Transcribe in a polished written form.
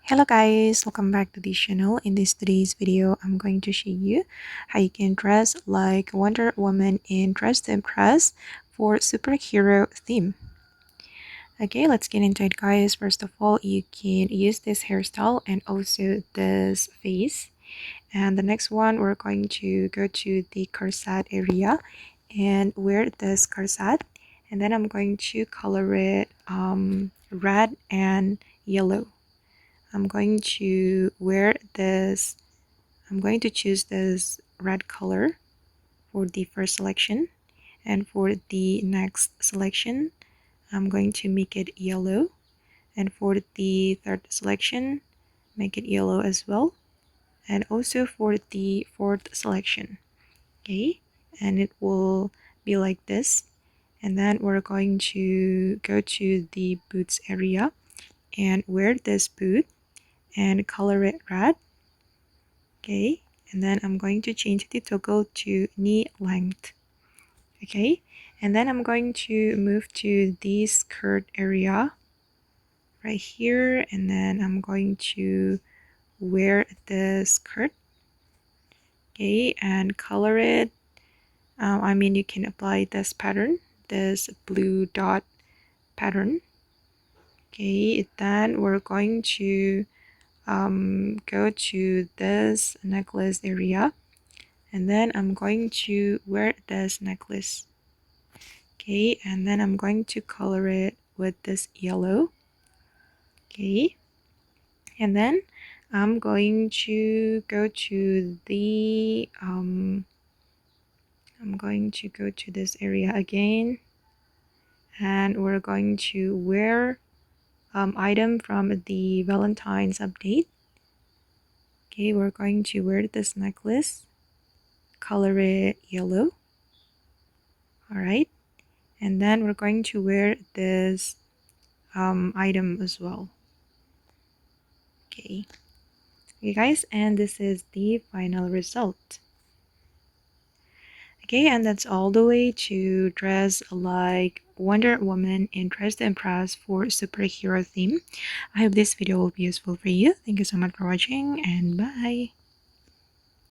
Hello guys, welcome back to this channel. In today's video, I'm going to show you how you can dress like Wonder Woman in Dress to Impress for superhero theme. Okay, let's get into it guys. First of all, you can use this hairstyle and also this face. And the next one, we're going to go to the corset area and wear this corset. And then I'm going to color it red and yellow. I'm going to wear this, I'm going to choose this red color for the first selection, and for the next selection I'm going to make it yellow, and for the third selection make it yellow as well, and also for the fourth selection. Okay, and it will be like this. And then we're going to go to the boots area and wear this boot and color it red. Okay, and then I'm going to change the toggle to knee length. Okay, and then I'm going to move to the skirt area right here, and then I'm going to wear the skirt. Okay, and color it. You can apply this pattern, this blue dot pattern. Okay, then we're going to go to this necklace area, and then I'm going to wear this necklace. Okay, and then I'm going to color it with this yellow. Okay, and then I'm going to go to the this area again, and we're going to wear item from the Valentine's update. Okay, we're going to wear this necklace, color it yellow. All right, and then we're going to wear this item as well. Okay, guys, and this is the final result. Okay, and that's all the way to dress like Wonder Woman in Dress to Impress for superhero theme. I hope this video will be useful for you. Thank you so much for watching, and bye.